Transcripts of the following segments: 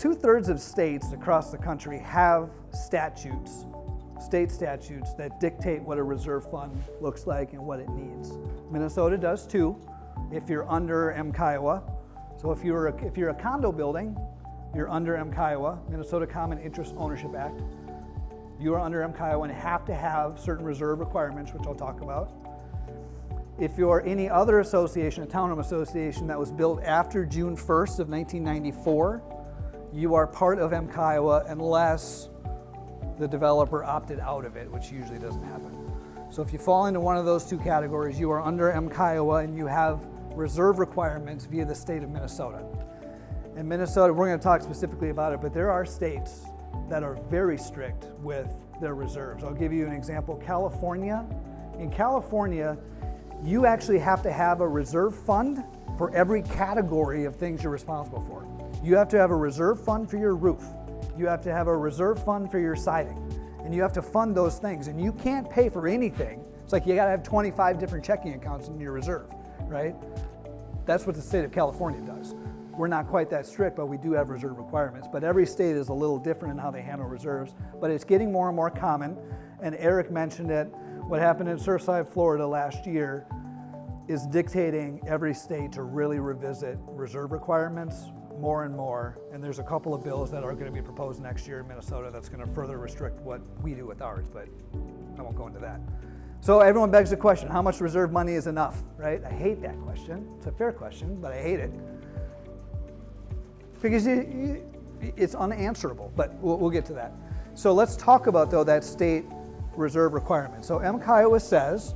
2/3 of states across the country have statutes, state statutes that dictate what a reserve fund looks like and what it needs. Minnesota does too, if you're under MCIWA. So if you're a condo building, you're under MCIWA, Minnesota Common Interest Ownership Act. You are under MCIWA and have to have certain reserve requirements, which I'll talk about. If you're any other association, a townhome association that was built after June 1st of 1994, you are part of MCIWA unless the developer opted out of it, which usually doesn't happen. So if you fall into one of those two categories, you are under MCIWA and you have reserve requirements via the state of Minnesota. In Minnesota, we're going to talk specifically about it, but there are states that are very strict with their reserves. I'll give you an example. California. In California, you actually have to have a reserve fund for every category of things you're responsible for. You have to have a reserve fund for your roof. You have to have a reserve fund for your siding. And you have to fund those things. And you can't pay for anything. It's like you gotta have 25 different checking accounts in your reserve, right? That's what the state of California does. We're not quite that strict, but we do have reserve requirements. But every state is a little different in how they handle reserves. But it's getting more and more common. And Eric mentioned it. What happened in Surfside, Florida last year is dictating every state to really revisit reserve requirements more and more. And there's a couple of bills that are going to be proposed next year in Minnesota that's going to further restrict what we do with ours, but I won't go into that. So everyone begs the question, how much reserve money is enough, right? I hate that question. It's a fair question, but I hate it. Because it's unanswerable, but we'll get to that. So let's talk about, though, that state reserve requirement. So MCIWA says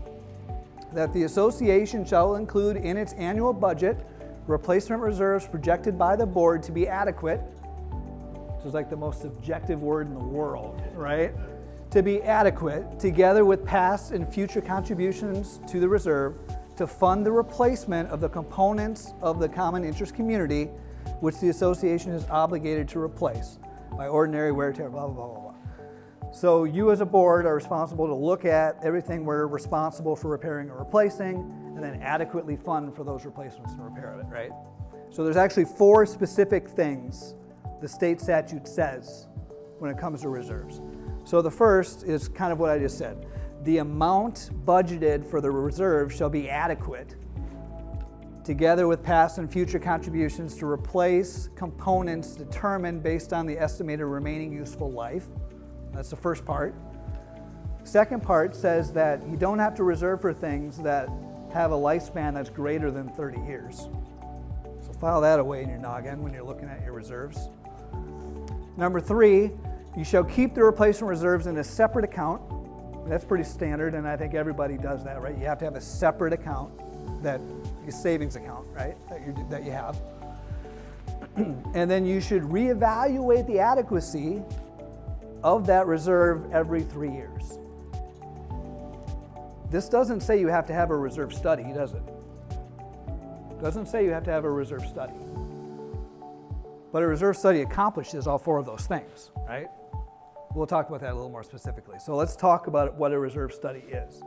that the association shall include in its annual budget replacement reserves projected by the board to be adequate, which is like the most subjective word in the world, right? To be adequate, together with past and future contributions to the reserve, to fund the replacement of the components of the common interest community which the association is obligated to replace by ordinary wear, tear, blah, blah, blah, blah, blah. So you as a board are responsible to look at everything we're responsible for repairing or replacing, and then adequately fund for those replacements and repair of it, right? So there's actually 4 specific things the state statute says when it comes to reserves. So the first is kind of what I just said. The amount budgeted for the reserve shall be adequate, together with past and future contributions to replace components determined based on the estimated remaining useful life. That's the first part. Second part says that you don't have to reserve for things that have a lifespan that's greater than 30 years. So file that away in your noggin when you're looking at your reserves. Number 3, you shall keep the replacement reserves in a separate account. That's pretty standard, and I think everybody does that, right? You have to have a separate account, that your savings account, right, that you have. And then you should reevaluate the adequacy of that reserve every 3 years. This doesn't say you have to have a reserve study, does it? Doesn't say you have to have a reserve study. But a reserve study accomplishes all 4 of those things, right? We'll talk about that a little more specifically. So let's talk about what a reserve study is.